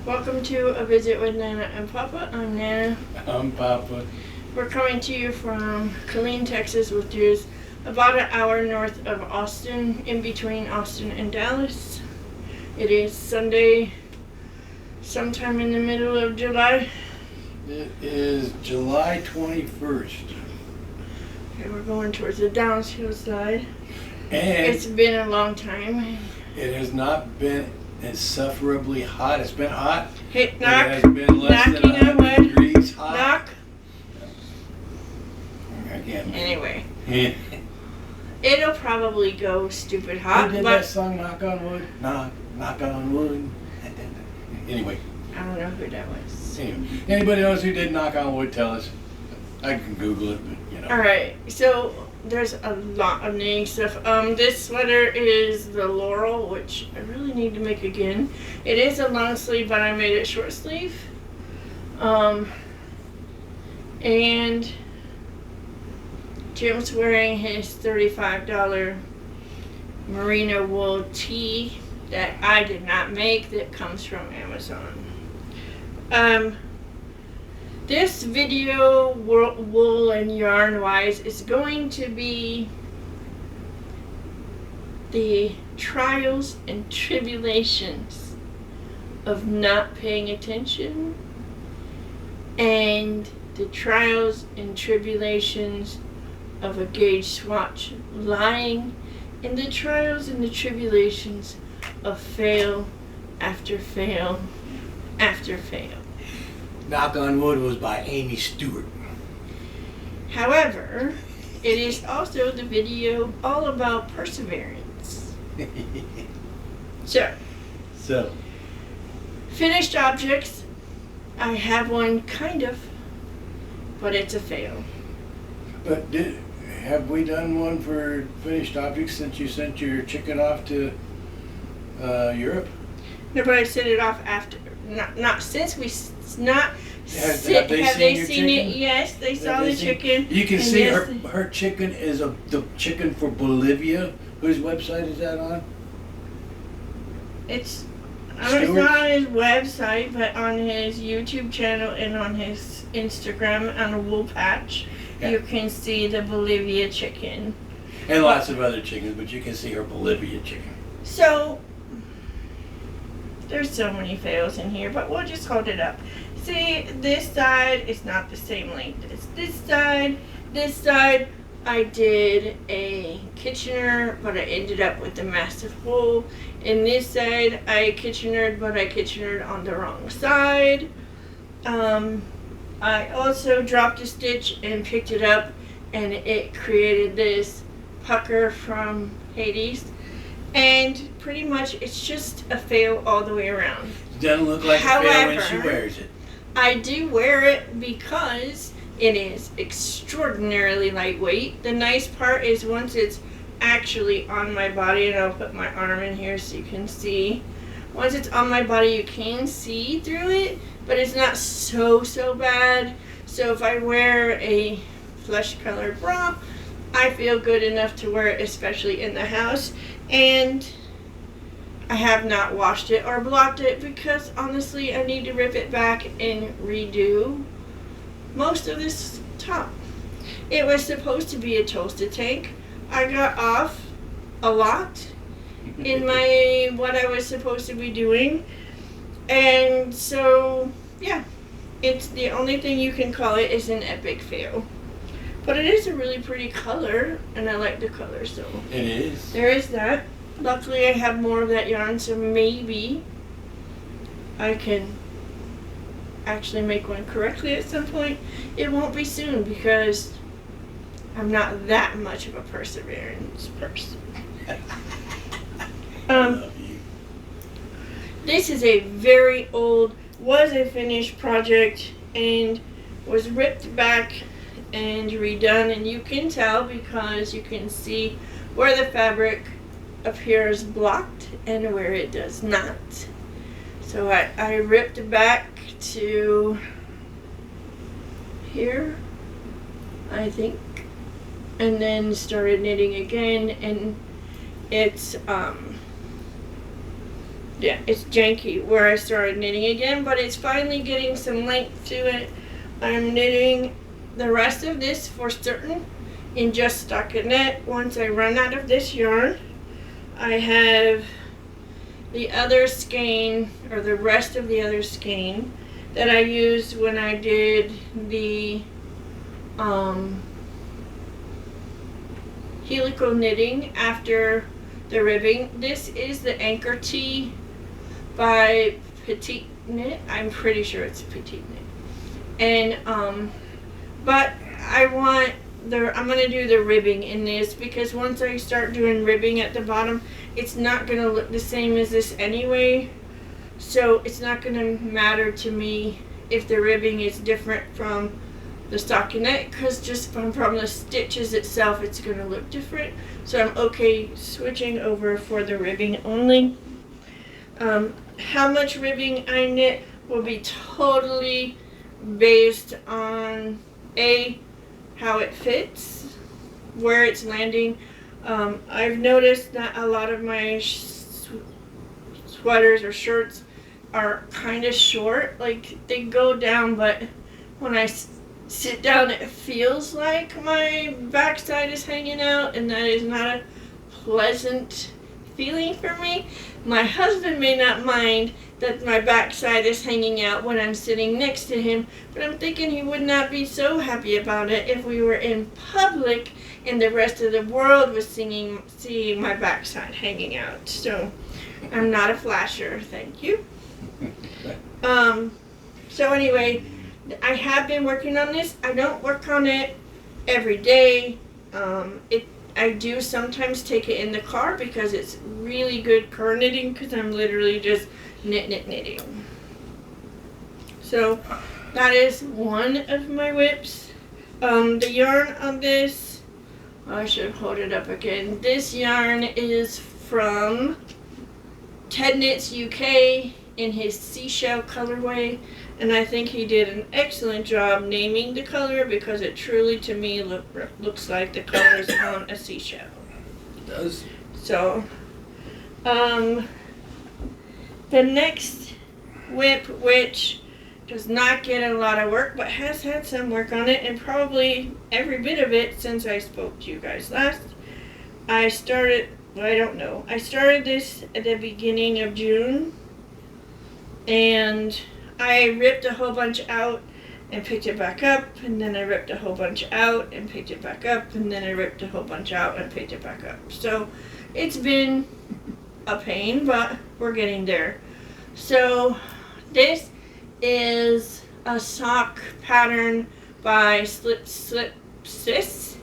Welcome to A Visit with Nana and Papa. I'm Nana. I'm Papa. We're coming to you from Killeen, Texas, which is about an hour north of Austin, in between Austin and Dallas. It is Sunday, sometime in the middle of July. It is July 21st. Okay, we're going towards the downhill side. And It's been a long time. it has not been insufferably hot. It's been hot. Hey, But it has been less than knocking on 100 wood. degrees hot. Knock. Again. Anyway, Yeah. it'll probably go stupid Who hot, did but that song, Knock on Wood? Knock on wood. Anyway. I don't know who that was. Anybody knows who did Knock on Wood, tell us. I can Google it, but you know. Alright, so there's a lot of knitting stuff. This sweater is the Laurel, which I really need to make again. It is a long sleeve, but I made it short sleeve. And Jim's wearing his $35 merino wool tee that I did not make, that comes from Amazon. This video, wool and yarn wise, is going to be the trials and tribulations of not paying attention, and the trials and tribulations of a gauge swatch lying, and the trials and the tribulations of fail after fail after fail. Knock on Wood was by Amy Stewart. However, it is also the video all about perseverance. So, finished objects. I have one kind of, but it's a fail. But have we done one for finished objects since you sent your chicken off to Europe? No, but I sent it off after. Not since we. Not. Have they seen it? chicken? Yes, they saw the chicken. You can and see yes, her chicken is the chicken for Bolivia. Whose website is that on? It's Stewart's? not on his website, but on his YouTube channel and on his Instagram on a wool patch. Yeah. You can see the Bolivia chicken. And lots of other chickens, but you can see her Bolivia chicken. So, there's so many fails in here, but we'll just hold it up. See, this side is not the same length as this side. This side, I did a Kitchener, but I ended up with a massive hole. In this side, I Kitchenered, but I Kitchenered on the wrong side. I also dropped a stitch and picked it up, and it created this pucker from Hades. And pretty much it's just a fail all the way around. It doesn't look like a fail when she wears it. I do wear it because it is extraordinarily lightweight. The nice part is once it's actually on my body, and I'll put my arm in here so you can see. Once it's on my body, you can see through it, but it's not so bad. So if I wear a flesh colored bra, I feel good enough to wear it, especially in the house. And I have not washed it or blocked it because honestly I need to rip it back and redo most of this top. It was supposed to be a tolsta tank. I got off a lot in my what I was supposed to be doing, and so yeah, it's the only thing you can call it is an epic fail. But it is a really pretty color, and I like the color, so It is. there is that. Luckily, I have more of that yarn, so maybe I can actually make one correctly at some point. It won't be soon because I'm not that much of a perseverance person. I love you. This is a very old, was a finished project, and was ripped back and redone, and you can tell because you can see where the fabric appears blocked and where it does not. So I ripped back to here, I think, and then started knitting again, and it's Yeah, it's janky where I started knitting again, but it's finally getting some length to it. I'm knitting the rest of this for certain in just stockinette. Once I run out of this yarn, I have the other skein, or the rest of the other skein, that I used when I did the helical knitting after the ribbing. This is the Anchor Tee by Patite Knit. I'm pretty sure it's Petite Knit. And but I'm gonna do the ribbing in this, because once I start doing ribbing at the bottom, it's not gonna look the same as this anyway. So it's not gonna matter to me if the ribbing is different from the stockinette, because just from the stitches itself, it's gonna look different. So I'm okay switching over for the ribbing only. How much ribbing I knit will be totally based on how it fits, where it's landing. I've noticed that a lot of my sweaters or shirts are kind of short, like they go down, but when I sit down it feels like my backside is hanging out, and that is not a pleasant feeling for me. My husband may not mind that my backside is hanging out when I'm sitting next to him, but I'm thinking he would not be so happy about it if we were in public and the rest of the world was seeing my backside hanging out. So I'm not a flasher, thank you. So anyway, I have been working on this. I don't work on it every day. I do sometimes take it in the car because it's really good car knitting, because I'm literally just knitting. So that is one of my whips. The yarn on this, I should hold it up again. This yarn is from Ted Knits UK in his seashell colorway, and I think he did an excellent job naming the color, because it truly to me looks like the colors on a seashell. It does. So the next whip, which does not get a lot of work but has had some work on it, and probably every bit of it since I spoke to you guys last, I started this at the beginning of June, and I ripped a whole bunch out and picked it back up, and then I ripped a whole bunch out and picked it back up, and then I ripped a whole bunch out and picked it back up. So it's been a pain, but we're getting there. So this is a sock pattern by Slip Sis,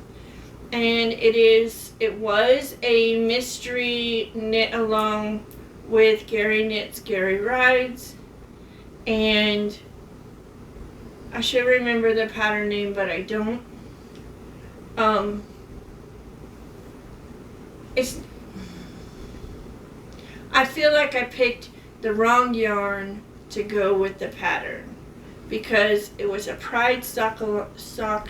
and it was a mystery knit along with Gary Knits, Gary Rides, and I should remember the pattern name, but I don't. I feel like I picked the wrong yarn to go with the pattern, because it was a Pride sock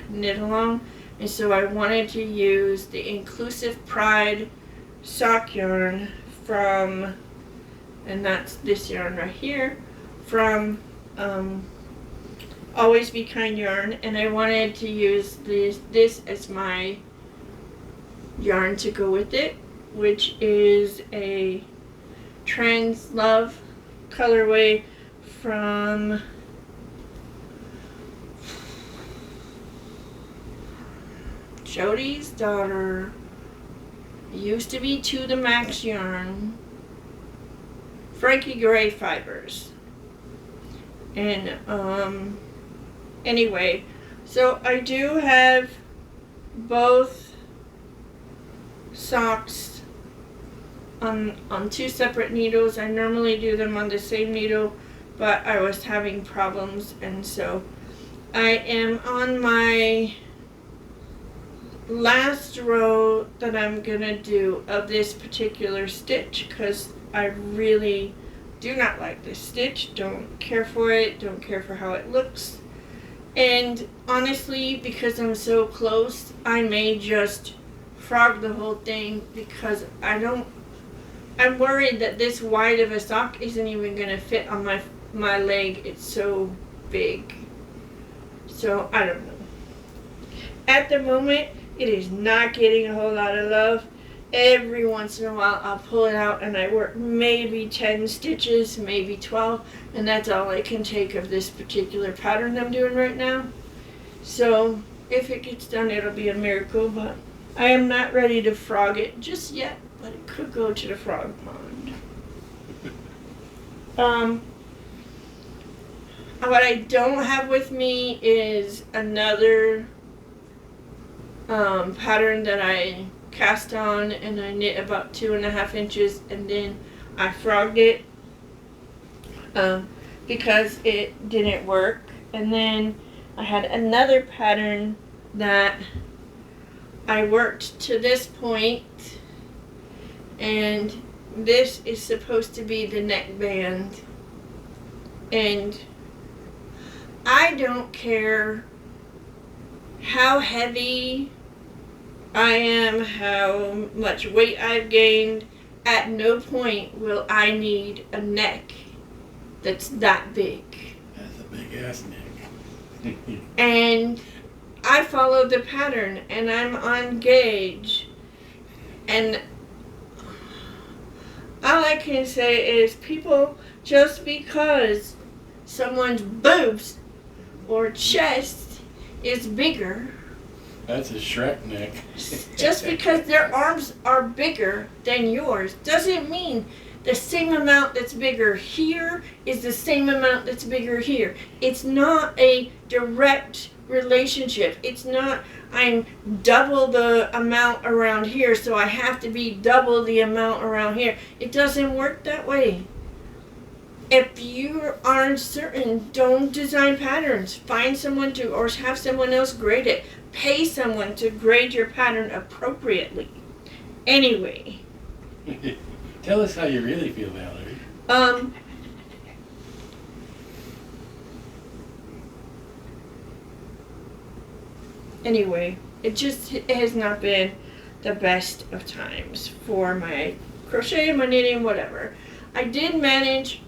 knit along, and so I wanted to use the Inclusive Pride sock yarn from, and that's this yarn right here, from Always Be Kind yarn, and I wanted to use this as my yarn to go with it, which is a Trans Love colorway from Jody's Daughter. It used to be To The Max yarn, Frankie Gray fibers. And anyway, so I do have both socks on two separate needles. I normally do them on the same needle, but I was having problems, and so I am on my last row that I'm gonna do of this particular stitch, because I really do not like this stitch, don't care for it, don't care for how it looks, and honestly, because I'm so close, I may just frog the whole thing, because I don't I'm worried that this wide of a sock isn't even going to fit on my leg. It's so big. So, I don't know. At the moment, it is not getting a whole lot of love. Every once in a while, I'll pull it out and I work maybe 10 stitches, maybe 12, and that's all I can take of this particular pattern I'm doing right now. So, if it gets done, it'll be a miracle, but I am not ready to frog it just yet, but it could go to the frog pond. What I don't have with me is another pattern that I cast on, and I knit about 2.5 inches, and then I frogged it because it didn't work. And then I had another pattern that I worked to this point, and this is supposed to be the neckband, and I don't care how heavy I am, how much weight I've gained. At no point will I need a neck that's that big. That's a big ass neck. And I follow the pattern, and I'm on gauge, and all I can say is, people, just because someone's boobs or chest is bigger, That's a Shrek neck. just because their arms are bigger than yours doesn't mean the same amount that's bigger here is the same amount that's bigger here. It's not a direct relationship. It's not, I'm double the amount around here, so I have to be double the amount around here. It doesn't work that way. If you aren't certain, don't design patterns. Find someone to, or have someone else grade it. Pay someone to grade your pattern appropriately. Anyway. Tell us how you really feel, Valerie. Anyway, it has not been the best of times for my crochet, my knitting, whatever. I did manage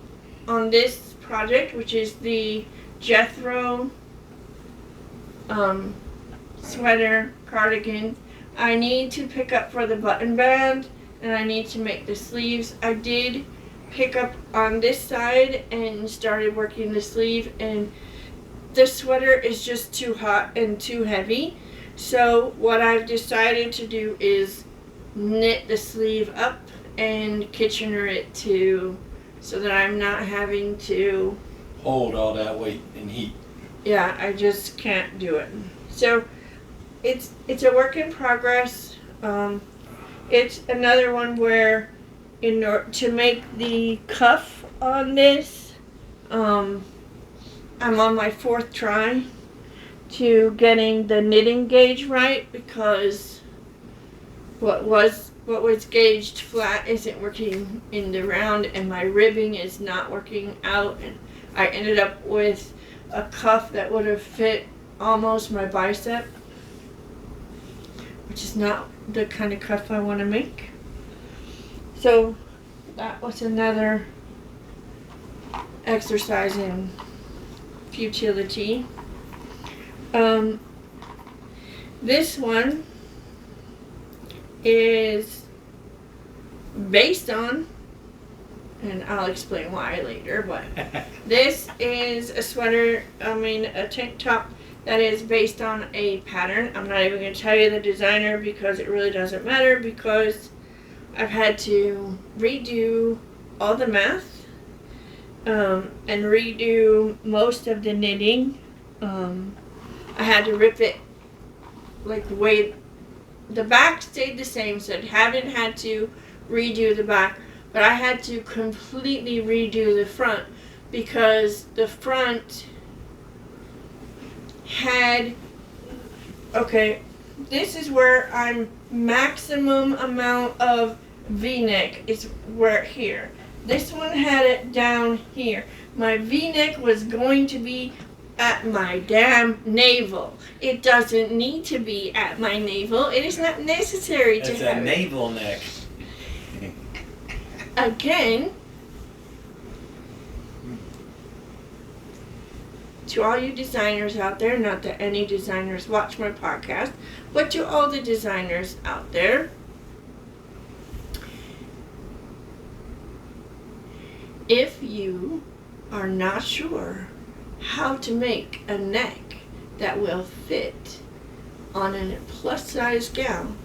on this project, which is the Jethro sweater cardigan. I need to pick up for the button band, and I need to make the sleeves. I did pick up on this side and started working the sleeve, and the sweater is just too hot and too heavy. So what I've decided to do is knit the sleeve up and Kitchener it too, so that I'm not having to hold all that weight and heat. Yeah, I just can't do it. So it's a work in progress. It's another one where, in order to make the cuff on this, I'm on my 4th try to getting the knitting gauge right, because what was gauged flat isn't working in the round, and my ribbing is not working out, and I ended up with a cuff that would have fit almost my bicep, which is not the kind of cuff I want to make. So that was another exercise in futility. This one is based on, and I'll explain why later, but this is a sweater, a tank top that is based on a pattern. I'm not even going to tell you the designer because it really doesn't matter, because I've had to redo all the math and redo most of the knitting. I had to rip it like the way the back stayed the same, so I haven't had to redo the back, but I had to completely redo the front, because the front had, okay, this is where I'm maximum amount of V-neck is where here. This one had it down here. My V-neck was going to be at my damn navel. It doesn't need to be at my navel. It is not necessary to have it. It's a navel neck. again, to all you designers out there, not that any designers watch my podcast, but to all the designers out there, if you are not sure how to make a neck that will fit on a plus size gown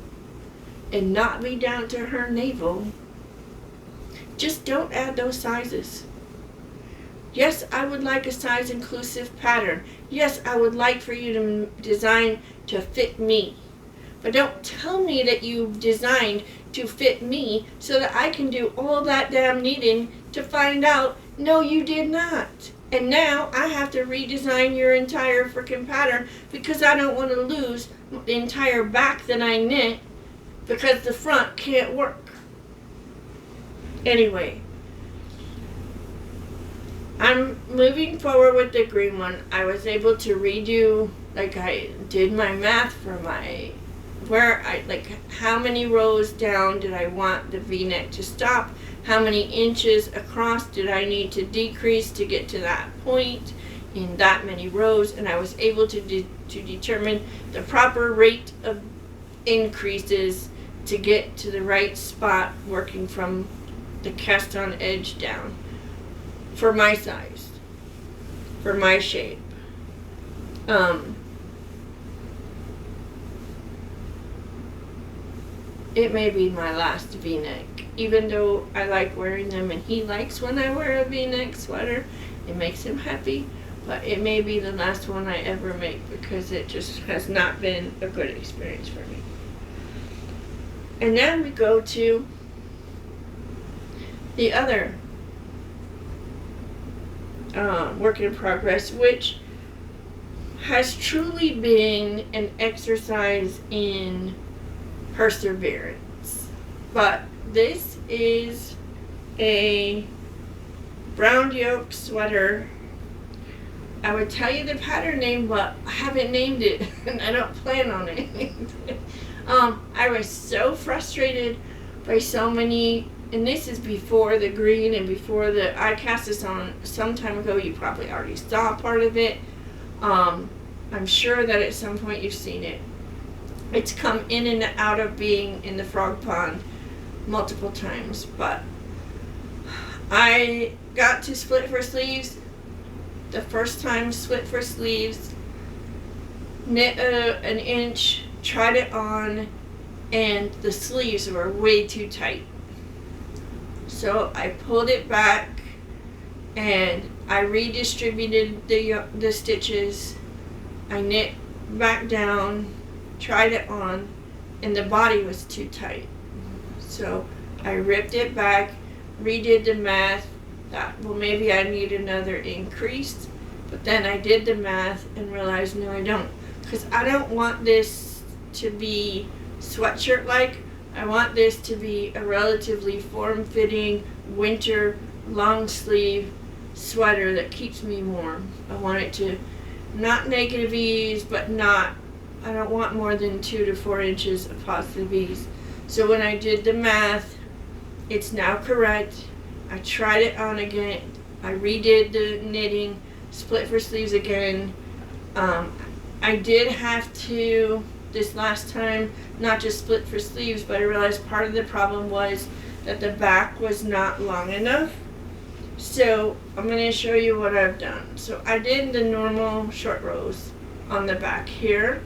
and not be down to her navel, just don't add those sizes. Yes, I would like a size inclusive pattern. Yes, I would like for you to design to fit me. But don't tell me that you've designed to fit me so that I can do all that damn knitting to find out, no, you did not. And now I have to redesign your entire freaking pattern because I don't want to lose the entire back that I knit because the front can't work. Anyway, I'm moving forward with the green one. I was able to redo, like I did my math for how many rows down did I want the V-neck to stop? How many inches across did I need to decrease to get to that point in that many rows? And I was able to determine the proper rate of increases to get to the right spot, working from the cast on edge down for my size, for my shape. It may be my last V-neck, even though I like wearing them and he likes when I wear a V-neck sweater. It makes him happy, but it may be the last one I ever make because it just has not been a good experience for me. And then we go to the other work in progress, which has truly been an exercise in perseverance. But this is a brown yoke sweater. I would tell you the pattern name, but I haven't named it and I don't plan on it. I was so frustrated by so many, and this is before the green and before I cast this on some time ago. You probably already saw part of it. I'm sure that at some point you've seen it. It's come in and out of being in the frog pond multiple times, but I got to split for sleeves. The first time split for sleeves, knit an inch, tried it on, and the sleeves were way too tight. So I pulled it back and I redistributed the stitches. I knit back down, tried it on, and the body was too tight. So I ripped it back, redid the math, thought, well, maybe I need another increase. But then I did the math and realized, no, I don't. Because I don't want this to be sweatshirt-like. I want this to be a relatively form-fitting winter long sleeve sweater that keeps me warm. I want it to not negative ease, but I don't want more than 2 to 4 inches of positive ease. So when I did the math, it's now correct. I tried it on again. I redid the knitting, split for sleeves again. I did have to, this last time, not just split for sleeves, but I realized part of the problem was that the back was not long enough. So I'm going to show you what I've done. So I did the normal short rows on the back here,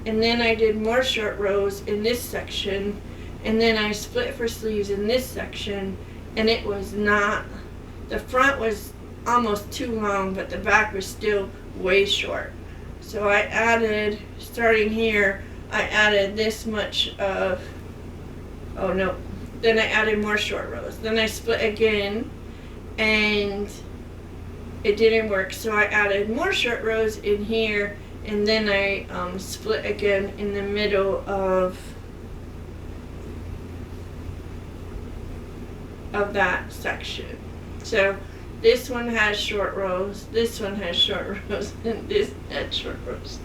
and then I did more short rows in this section, and then I split for sleeves in this section, and it was not, the front was almost too long, but the back was still way short. So I added, starting here, I added this much of, oh no, then I added more short rows. Then I split again, and it didn't work, so I added more short rows in here, and then I split again in the middle of that section. So this one has short rows, this one has short rows, and this had short rows.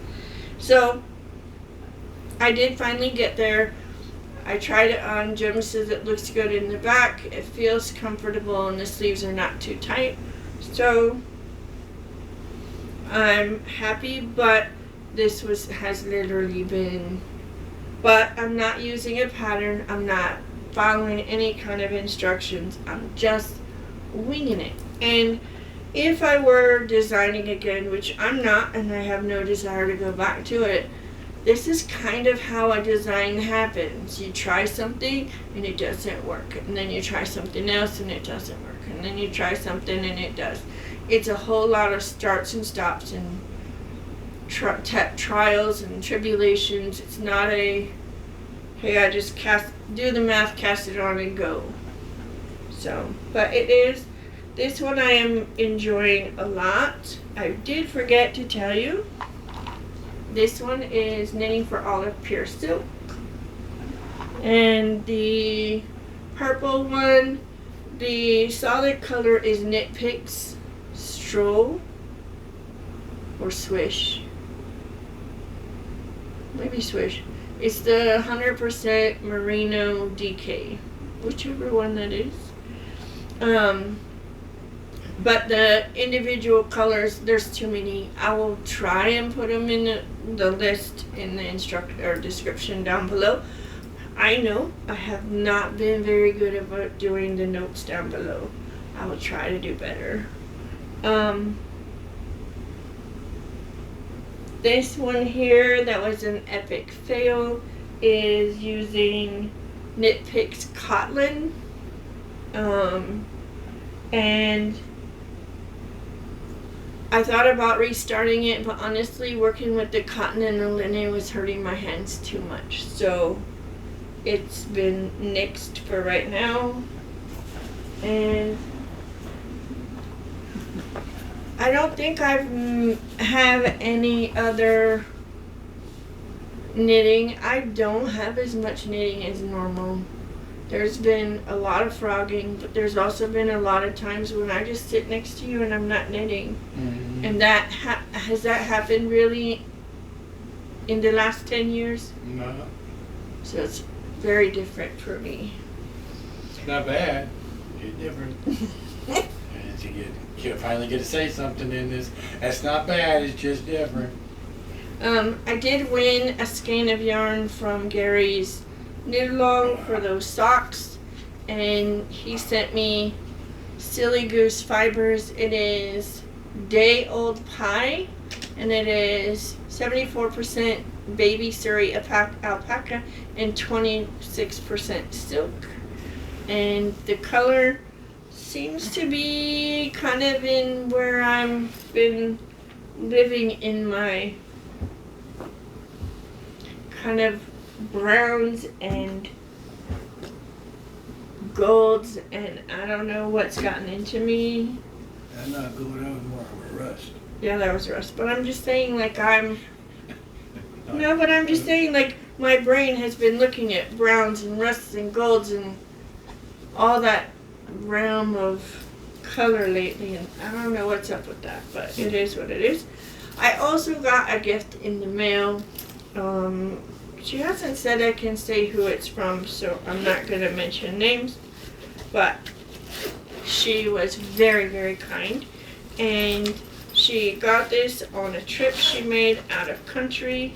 So I did finally get there. I tried it on. Jim says it looks good in the back. It feels comfortable and the sleeves are not too tight. So I'm happy, but this has literally been, but I'm not using a pattern. I'm not following any kind of instructions. I'm just winging it. And if I were designing again, which I'm not, and I have no desire to go back to it, this is kind of how a design happens. You try something and it doesn't work, and then you try something else and it doesn't work, and then you try something and it does. It's a whole lot of starts and stops and trials and tribulations. It's not a, hey, I just do the math, cast it on and go. So, but it is, this one I am enjoying a lot. I did forget to tell you, this one is Knitting for Olive Pure Silk. And the purple one, the solid color is Knit Picks Stroll or Swish. Maybe Swish. It's the 100% Merino DK, whichever one that is. But the individual colors, there's too many. I will try and put them in the list in the description down below. I know I have not been very good about doing the notes down below. I will try to do better. This one here, that was an epic fail, is using Knit Picks Cotton. And I thought about restarting it, but honestly, working with the cotton and the linen was hurting my hands too much. So it's been nixed for right now. And I don't think I have any other knitting. I don't have as much knitting as normal. There's been a lot of frogging, but there's also been a lot of times when I just sit next to you and I'm not knitting. Mm-hmm. And that has that happened really in the last 10 years? No. So it's very different for me. It's not bad. It's different. And you finally get to say something in this. That's not bad. It's just different. I did win a skein of yarn from Gary's Knit Along for those socks, and he sent me Silly Goose fibers. It is Day Old Pie, and it is 74% baby Surrey alpaca and 26% silk. And the color seems to be kind of in where I've been living in my kind of browns and golds, and I don't know what's gotten into me. I'm not going on more of a rust. Yeah, that was rust. But I'm just saying, like, but I'm just saying, like, my brain has been looking at browns and rusts and golds and all that realm of color lately, and I don't know what's up with that, but it is what it is. I also got a gift in the mail. She hasn't said I can say who it's from, so I'm not going to mention names, but she was very, very kind, and she got this on a trip she made out of country,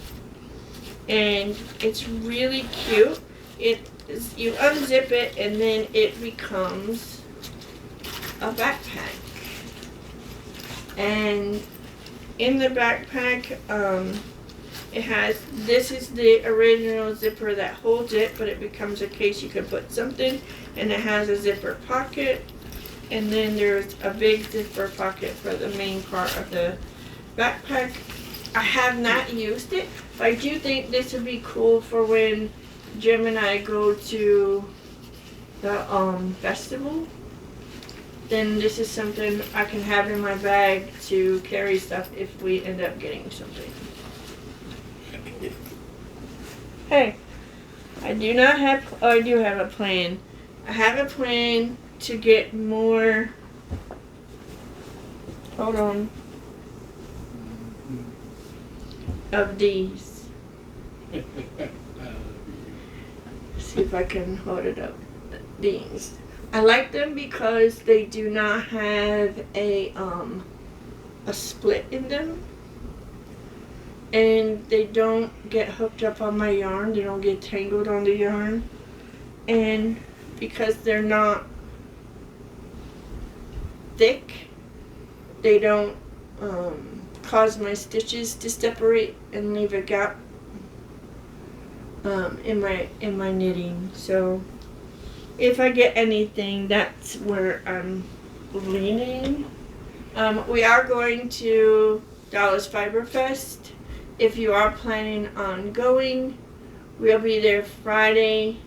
and it's really cute. You unzip it and then it becomes a backpack, and in the backpack this is the original zipper that holds it, but it becomes a case you can put something, and it has a zipper pocket, and then there's a big zipper pocket for the main part of the backpack. I have not used it, but I do think this would be cool for when Jim and I go to the festival. Then this is something I can have in my bag to carry stuff if we end up getting something. Hey, I do have a plan. I have a plan to get more, hold on, of these. see if I can hold it up. These. I like them because they do not have a split in them. And they don't get hooked up on my yarn. They don't get tangled on the yarn. And because they're not thick, they don't cause my stitches to separate and leave a gap in my knitting. So if I get anything, that's where I'm leaning. We are going to Dallas Fiber Fest. If you are planning on going, we'll be there Friday,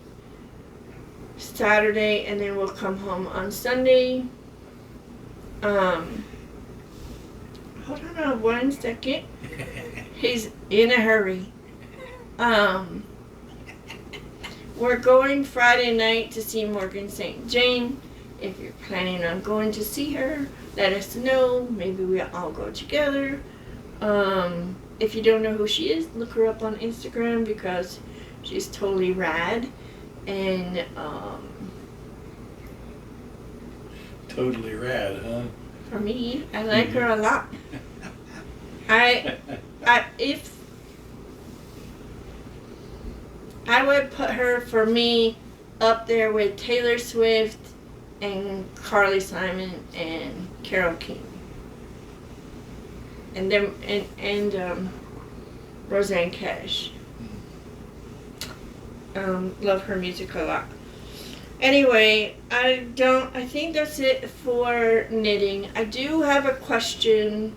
Saturday, and then we'll come home on Sunday. Hold on 1 second. He's in a hurry. We're going Friday night to see Morgan St. Jane. If you're planning on going to see her, let us know. Maybe we'll all go together. If you don't know who she is, look her up on Instagram because she's totally rad. And Totally rad, huh? for me, I like her a lot. If I would put her, for me, up there with Taylor Swift and Carly Simon and Carole King. And them and Roseanne Cash. Love her music a lot. Anyway, I think that's it for knitting. I do have a question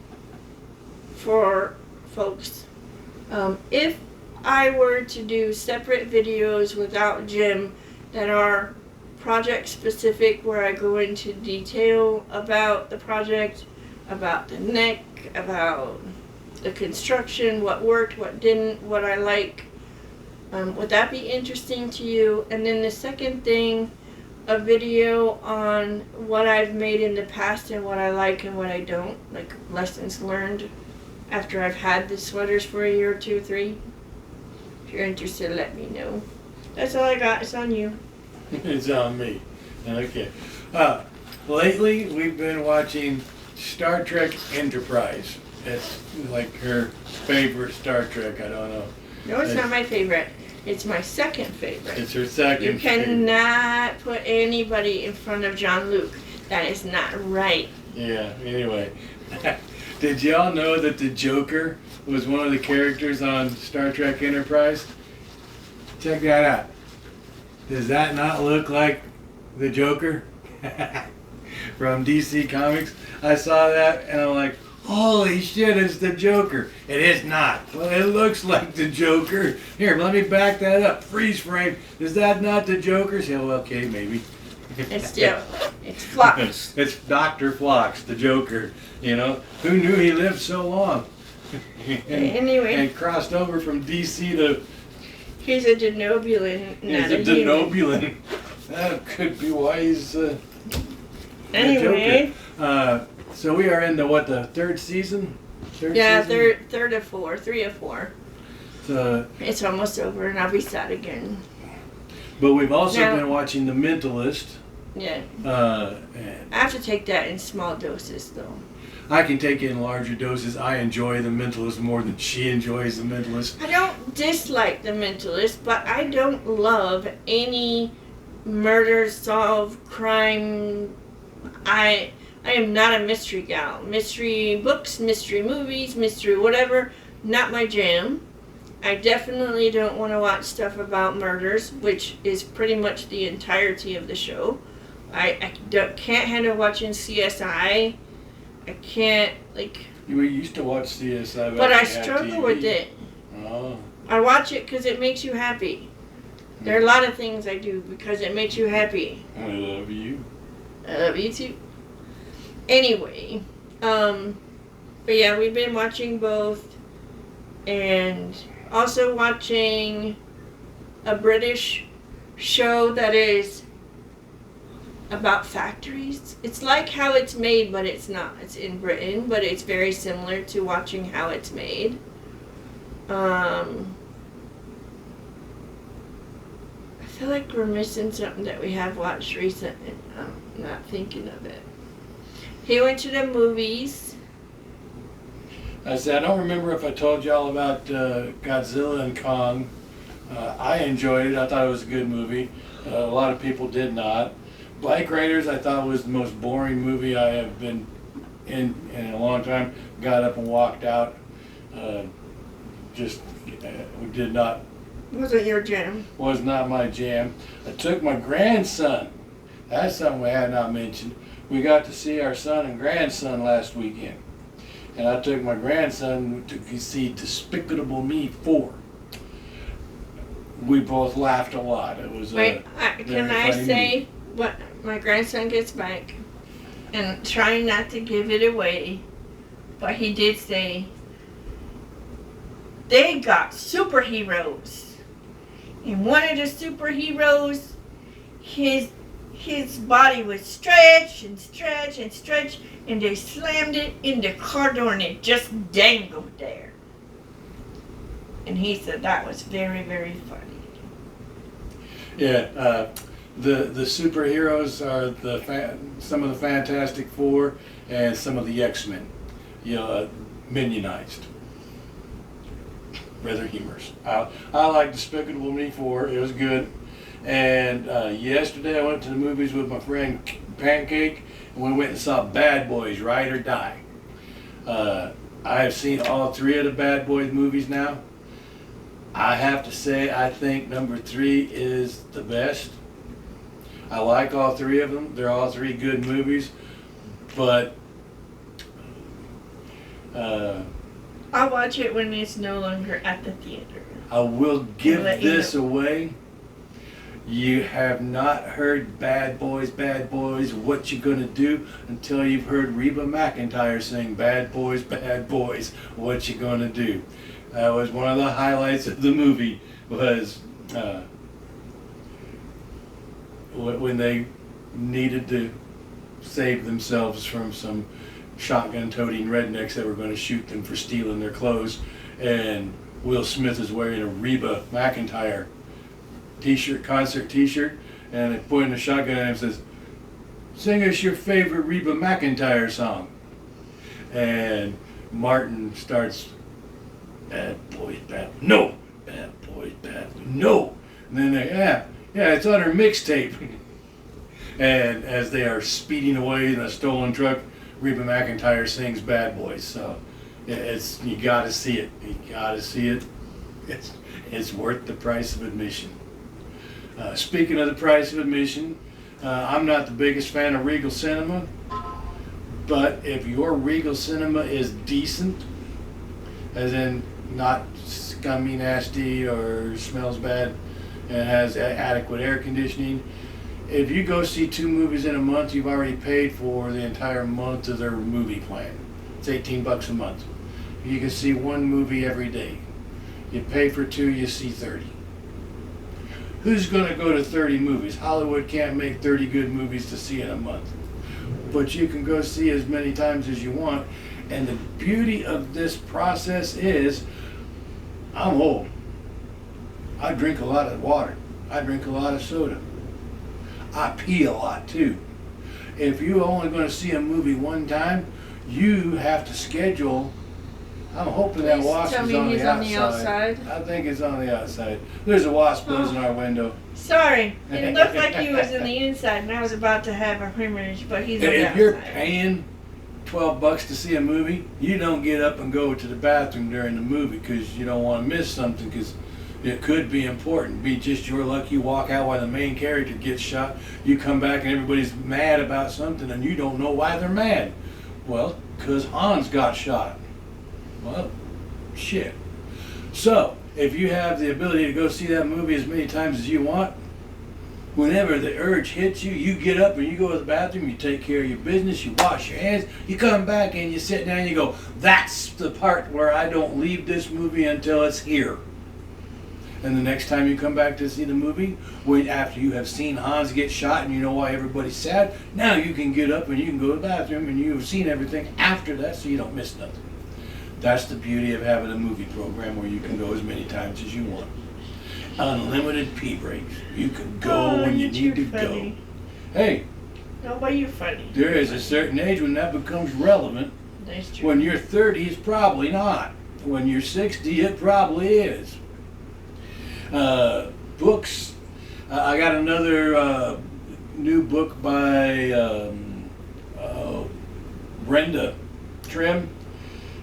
for folks. If I were to do separate videos without Jim that are project specific, where I go into detail about the project, about the neck, about the construction, what worked, what didn't, what I like, would that be interesting to you? And then the second thing, a video on what I've made in the past and what I like and what I don't, like lessons learned after I've had the sweaters for a year or 2, 3. If you're interested, let me know. That's all I got. It's on you. It's on me. Okay. Lately, we've been watching Star Trek Enterprise. It's like her favorite Star Trek. I don't know. No, it's not my favorite. It's my second favorite. It's her second You cannot put anybody in front of Jean-Luc. That is not right. Yeah, anyway. Did y'all know that the Joker was one of the characters on Star Trek Enterprise? Check that out. Does that not look like the Joker from DC Comics? I saw that and I'm like, holy shit, it's the Joker. It is not. Well, it looks like the Joker. Here, let me back that up. Freeze frame. Is that not the Joker? Yeah, well, okay, maybe. It's still, it's Phlox. It's Dr. Phlox, the Joker. You know, who knew he lived so long? Anyway. And crossed over from DC to... He's a Denobulan, not a human. Denobulan. That could be why he's Anyway. So we are in the third season? Yeah, season? third of 4, 3 of 4. So, it's almost over and I'll be sad again. But we've also been watching The Mentalist. Yeah. I have to take that in small doses though. I can take it in larger doses. I enjoy The Mentalist more than she enjoys The Mentalist. I don't dislike The Mentalist, but I don't love any murder, solve, crime. I am not a mystery gal. Mystery books, mystery movies, mystery whatever, not my jam. I definitely don't want to watch stuff about murders, which is pretty much the entirety of the show. I can't handle watching CSI. I can't, like... You used to watch CSI, but I struggle with it. Oh. I watch it because it makes you happy. There are a lot of things I do because it makes you happy. I love you. I love you too. Anyway, but yeah, we've been watching both, and also watching a British show that is about factories. It's like How It's Made, but it's not. It's in Britain, but it's very similar to watching How It's Made. I feel like we're missing something that we have watched recently. I'm not thinking of it. He went to the movies. I said, I don't remember if I told y'all about Godzilla and Kong. I enjoyed it. I thought it was a good movie. A lot of people did not. Bike Raiders, I thought was the most boring movie I have been in a long time. Got up and walked out. Did not. Wasn't your jam. Was not my jam. I took my grandson. That's something we had not mentioned. We got to see our son and grandson last weekend. And I took my grandson to see Despicable Me 4. We both laughed a lot. It was Wait, can I say what my grandson gets back? And trying not to give it away, but he did say, they got superheroes. And one of the superheroes, his body was stretched and stretched and stretched, and they slammed it in the car door and it just dangled there. And he said that was very, very funny. Yeah, the superheroes are some of the Fantastic Four and some of the X-Men, minionized. Rather humorous. I like Despicable Me 4. It was good. And yesterday I went to the movies with my friend Pancake, and we went and saw Bad Boys: Ride or Die. I have seen all 3 of the Bad Boys movies now. I have to say, I think number 3 is the best. I like all 3 of them. They're all 3 good movies. But I'll watch it when it's no longer at the theater. I will give this away. You have not heard Bad Boys, what you gonna do until you've heard Reba McEntire sing Bad Boys, what you gonna do. That was one of the highlights of the movie, was when they needed to save themselves from some shotgun-toting rednecks that were going to shoot them for stealing their clothes, and Will Smith is wearing a Reba McEntire t-shirt, concert t-shirt, and they point a shotgun at him and says, "Sing us your favorite Reba McEntire song." And Martin starts, "Bad boys, no, bad boys, no." And then they, yeah, it's on her mixtape. And as they are speeding away in a stolen truck, Reba McEntire sings Bad Boys. So you gotta see it. You gotta see it. It's worth the price of admission. Speaking of the price of admission, I'm not the biggest fan of Regal Cinema, but if your Regal Cinema is decent, as in not scummy, nasty, or smells bad, and has adequate air conditioning, if you go see 2 movies in a month, you've already paid for the entire month of their movie plan. It's $18 a month. You can see 1 movie every day. You pay for 2, you see 30. Who's going to go to 30 movies? Hollywood can't make 30 good movies to see in a month. But you can go see as many times as you want. And the beauty of this process is, I'm old. I drink a lot of water. I drink a lot of soda. I pee a lot too. If you're only going to see a movie 1 time, you have to schedule. I'm hoping that wasp is on the outside. I think it's on the outside. There's a wasp buzzing our window. Sorry, it looked like he was in the inside, and I was about to have a hemorrhage, but he's on the outside. If you're paying $12 to see a movie, you don't get up and go to the bathroom during the movie because you don't want to miss something, because it could be important. Be just your luck you walk out while the main character gets shot. You come back and everybody's mad about something and you don't know why they're mad. Well, because Hans got shot. Well, shit. So, if you have the ability to go see that movie as many times as you want, whenever the urge hits you, you get up and you go to the bathroom, you take care of your business, you wash your hands, you come back and you sit down and you go, that's the part where I don't leave this movie until it's here. And the next time you come back to see the movie, after you have seen Hans get shot and you know why everybody's sad, now you can get up and you can go to the bathroom and you've seen everything after that, so you don't miss nothing. That's the beauty of having a movie program where you can go as many times as you want. unlimited pee breaks. You can go when you need to funny. go. Hey, No, why you funny? there is a certain age when that becomes relevant. That's true. When you're 30, it's probably not. When you're 60, it probably is. Books. I got another new book by Brenda Trim,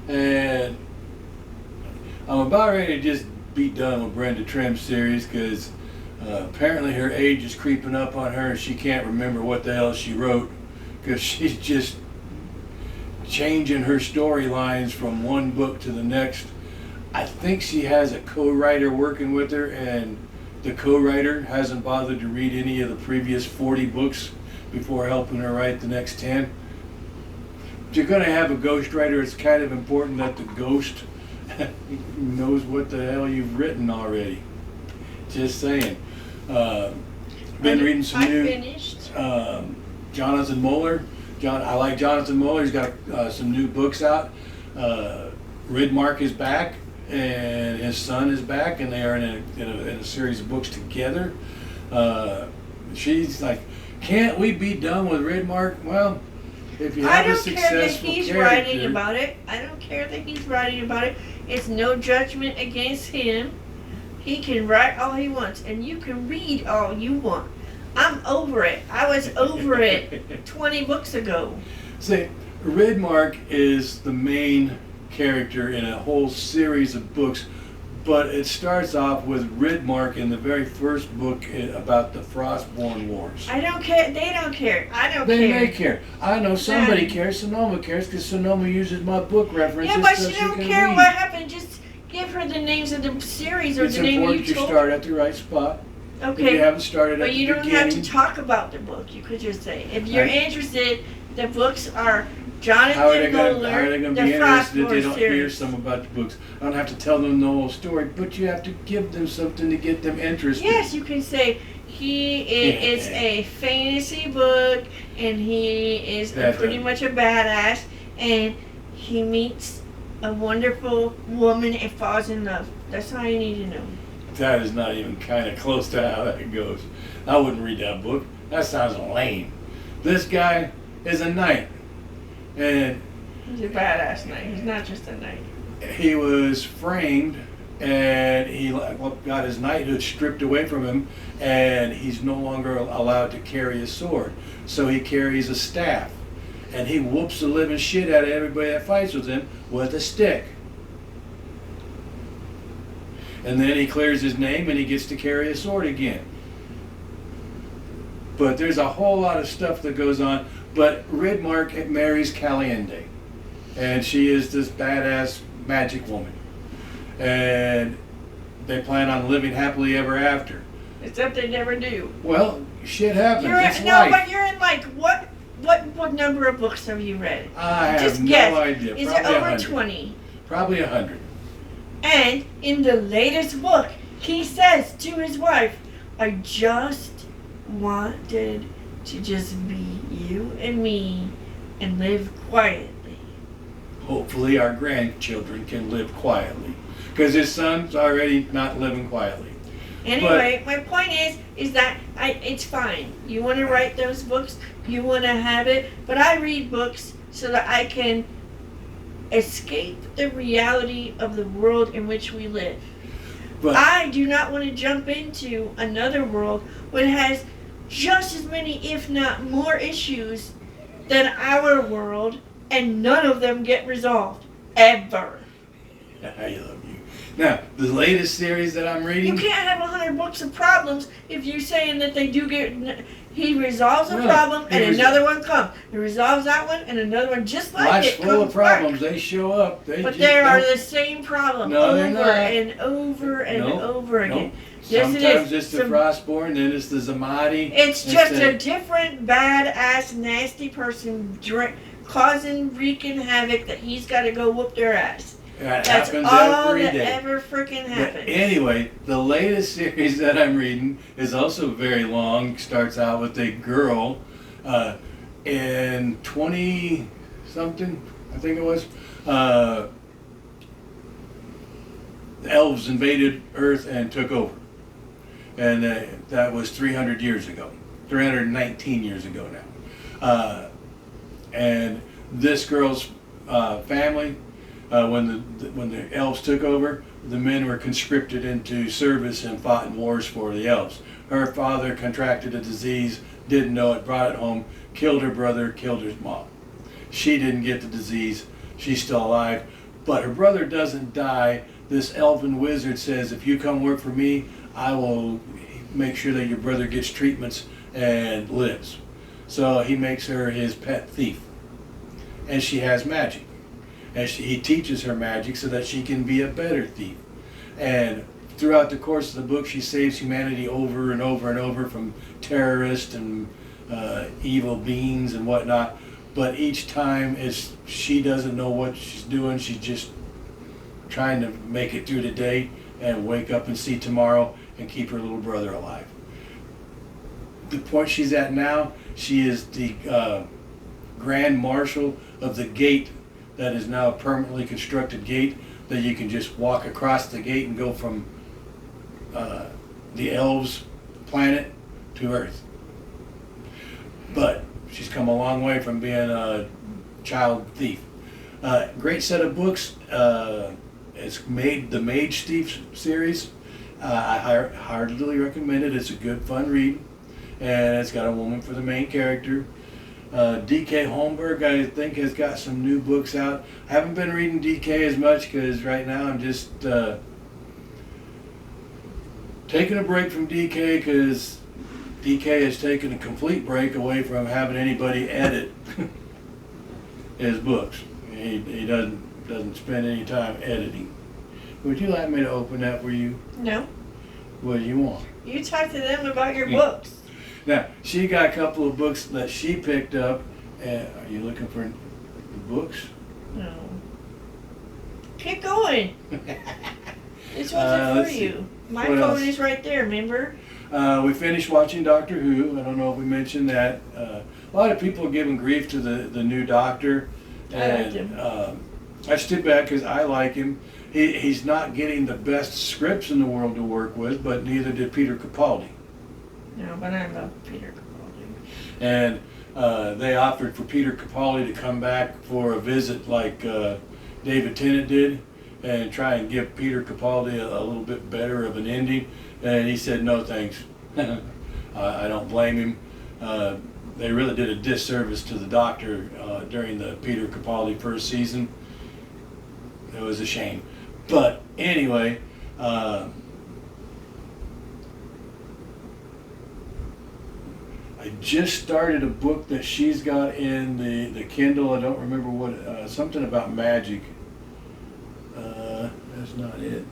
and I'm about ready to just be done with Brenda Trim's series because apparently her age is creeping up on her and she can't remember what the hell she wrote because she's just changing her storylines from one book to the next. I think she has a co-writer working with her, and the co-writer hasn't bothered to read any of the previous 40 books before helping her write the next 10. If you're going to have a ghostwriter, it's kind of important that the ghost knows what the hell you've written already. Just saying. Been reading some new Jonathon Moeller. I like Jonathon Moeller. He's got some new books out. Ridmark is back, and his son is back, and they are in a series of books together. She's like, can't we be done with Ridmark? Well, if you have a successful character... I don't care that he's writing about it. I don't care that he's writing about it. It's no judgment against him. He can write all he wants, and you can read all you want. I'm over it. I was over it 20 books ago. See, Ridmark is the main character in a whole series of books, but it starts off with Ridmark in the very first book about the Frostborn Wars. I don't care. They don't care. I don't they care. They may care. I know somebody cares. Sonoma cares because Sonoma uses my book references. Yeah, but so she don't can care read. what happened. Just give her the names of the series or it's the name you told. It's important you start at the right spot. Okay. If you haven't started at but you the don't beginning, have to talk about the book. You could just say, if you're interested, the books are Jonathon Moeller, going the to be interested if they Frostborn don't hear series. some about the books? I don't have to tell them the whole story, but you have to give them something to get them interested. Yes, you can say it's a fantasy book, and he is pretty much a badass, and he meets a wonderful woman and falls in love. That's all you need to know. That is not even kind of close to how that goes. I wouldn't read that book. That sounds lame. This guy is a knight. And he's a badass knight. He's not just a knight. He was framed, and he got his knighthood stripped away from him, and he's no longer allowed to carry a sword. So he carries a staff, and he whoops the living shit out of everybody that fights with him with a stick. And then he clears his name, and he gets to carry a sword again. But there's a whole lot of stuff that goes on. But Ridmark marries Caliende, and she is this badass magic woman. And they plan on living happily ever after. Except they never do. Well, shit happens. It's life. But you're in like what number of books have you read? I have Just no guess. idea. Is Probably it over 100. 20? Probably 100. And in the latest book, he says to his wife, I just wanted to just be you and me and live quietly. Hopefully our grandchildren can live quietly. Because his son's already not living quietly. Anyway, my point is that it's fine. You want to write those books, you want to have it, but I read books so that I can escape the reality of the world in which we live. But I do not want to jump into another world which has just as many, if not more, issues than our world, and none of them get resolved. Ever. I love you. Now, the latest series that I'm reading... You can't have 100 books of problems if you're saying that they do get... He resolves a problem and another one comes. He resolves that one and another one just like life's it full of problems. Back. They show up. But they are the same problem over and over and over again. Yes, sometimes it's the Frostborn, then it's the Zamati. It's just a different badass, nasty person wreaking havoc that he's got to go whoop their ass. That That's happens all every that day. ever freaking happens. But anyway, the latest series that I'm reading is also very long. Starts out with a girl in 20-something, I think it was. The elves invaded Earth and took over. and that was 300 years ago, 319 years ago now. And this girl's family, when the elves took over, the men were conscripted into service and fought in wars for the elves. Her father contracted a disease, didn't know it, brought it home, killed her brother, killed his mom. She didn't get the disease, she's still alive, but her brother doesn't die. This elven wizard says, if you come work for me, I will make sure that your brother gets treatments and lives. So he makes her his pet thief. And she has magic. And he teaches her magic so that she can be a better thief. And throughout the course of the book, she saves humanity over and over and over from terrorists and evil beings and whatnot. But each time she doesn't know what she's doing. She's just trying to make it through the day and wake up and see tomorrow and keep her little brother alive. The point she's at now, she is the Grand Marshal of the gate that is now a permanently constructed gate that you can just walk across the gate and go from the elves' planet to Earth. But she's come a long way from being a child thief. Great set of books. It's made the Mage Thief series. I heartily recommend it. It's a good, fun read. And it's got a woman for the main character. D.K. Holmberg, I think, has got some new books out. I haven't been reading D.K. as much because right now I'm just taking a break from D.K. because D.K. has taken a complete break away from having anybody edit his books. He doesn't spend any time editing. Would you like me to open that for you? No. What do you want? You talk to them about your books. Now, she got a couple of books that she picked up. Are you looking for the books? No. Keep going. This one's for you. My phone is right there, remember? We finished watching Doctor Who. I don't know if we mentioned that. A lot of people are giving grief to the new Doctor. I like him. I stood back because I like him. He's not getting the best scripts in the world to work with, but neither did Peter Capaldi. No, but I love Peter Capaldi. And they offered for Peter Capaldi to come back for a visit like David Tennant did and try and give Peter Capaldi a little bit better of an ending. And he said, no thanks. I don't blame him. They really did a disservice to the Doctor during the Peter Capaldi first season. It was a shame. But anyway, I just started a book that she's got in the Kindle. I don't remember what, something about magic. That's not it.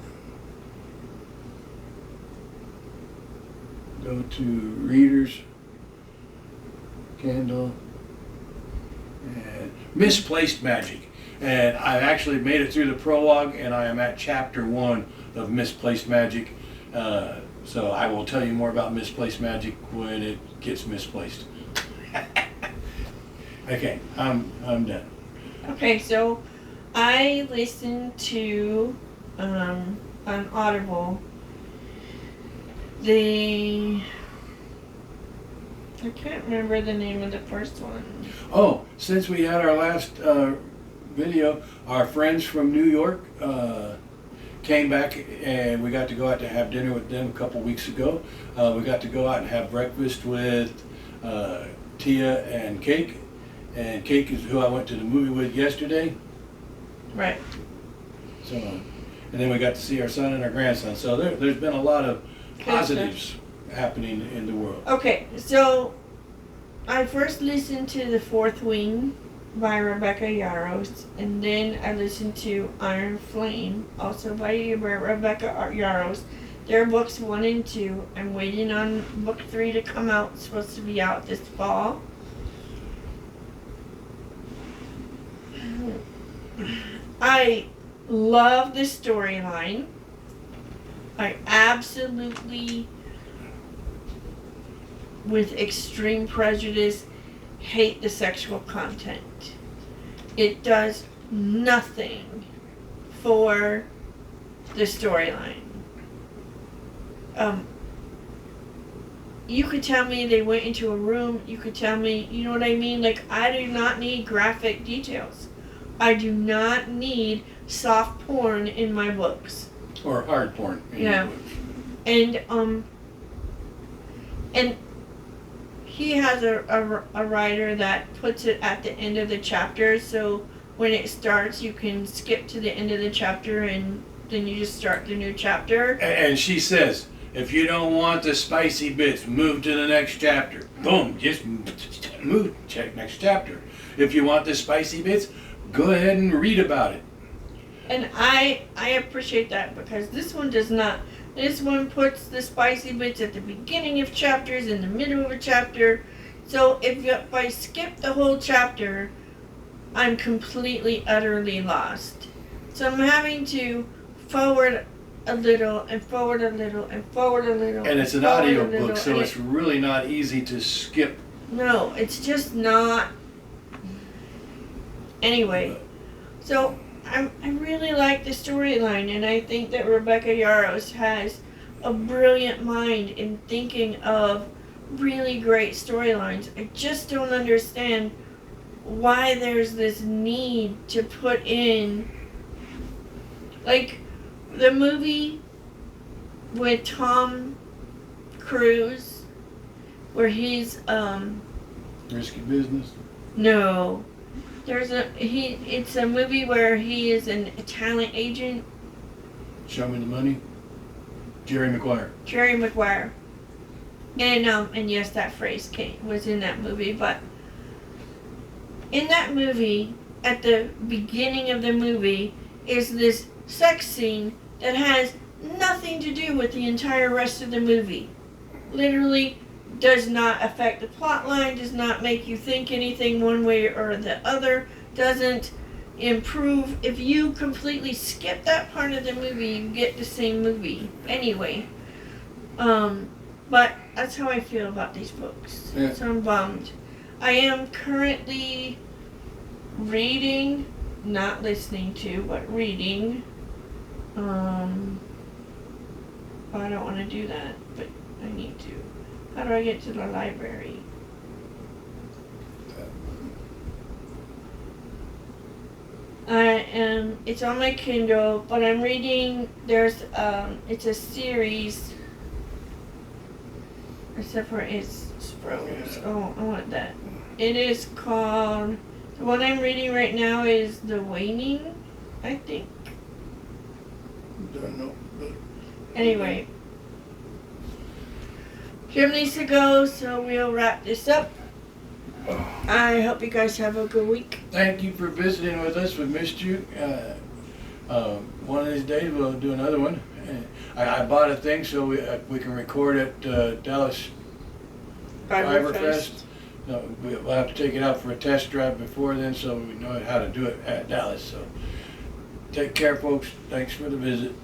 Go to Readers, Kindle, and Misplaced Magic. And I actually made it through the prologue, and I am at chapter 1 of Misplaced Magic. So I will tell you more about Misplaced Magic when it gets misplaced. Okay, I'm done. Okay, so I listened to on Audible I can't remember the name of the first one. Oh, since we had our last video, our friends from New York came back and we got to go out to have dinner with them a couple weeks ago. We got to go out and have breakfast with Tia and Cake. And Cake is who I went to the movie with yesterday. Right. So, and then we got to see our son and our grandson. So there's been a lot of positives happening in the world. Okay, so I first listened to The Fourth Wing by Rebecca Yarros, and then I listened to Iron Flame, also by Rebecca Yarros. They're books 1 and 2. I'm waiting on book 3 to come out. It's supposed to be out this fall. I love the storyline. I absolutely, with extreme prejudice, hate the sexual content. It does nothing for the storyline. you could tell me they went into a room. You could tell me, you know what I mean? Like, I do not need graphic details. I do not need soft porn in my books. Or hard porn. Yeah. And he has a writer that puts it at the end of the chapter, so when it starts, you can skip to the end of the chapter and then you just start the new chapter. And she says, if you don't want the spicy bits, move to the next chapter. Boom, just move, check next chapter. If you want the spicy bits, go ahead and read about it. And I appreciate that, because this one does not. This one puts the spicy bits at the beginning of chapters, in the middle of a chapter. So if I skip the whole chapter, I'm completely, utterly lost. So I'm having to forward a little, and forward a little, and forward a little. And it's an audio book, so it's really not easy to skip. No, it's just not. Anyway, so I really like the storyline, and I think that Rebecca Yarros has a brilliant mind in thinking of really great storylines. I just don't understand why there's this need to put in, like, the movie with Tom Cruise, where he's Risky Business? No. It's a movie where he is a talent agent. Show Me the Money? Jerry Maguire. And yes, that phrase was in that movie, but in that movie, at the beginning of the movie, is this sex scene that has nothing to do with the entire rest of the movie. Literally does not affect the plot line, does not make you think anything one way or the other, doesn't improve. If you completely skip that part of the movie, you get the same movie anyway. But that's how I feel about these books. Yeah. So I'm bummed. I am currently reading, not listening to, but reading. I don't want to do that, but I need to. How do I get to the library? It's on my Kindle, but I'm reading, it's a series, except for it's froze. Oh, I want that. It is called, the one I'm reading right now is The Waning, I think. Don't know. Anyway. Jim needs to go, so we'll wrap this up. I hope you guys have a good week. Thank you for visiting with us. We missed you. One of these days we'll do another one. I bought a thing so we can record at Dallas Fiberfest. No, we'll have to take it out for a test drive before then, so we know how to do it at Dallas. So take care, folks. Thanks for the visit.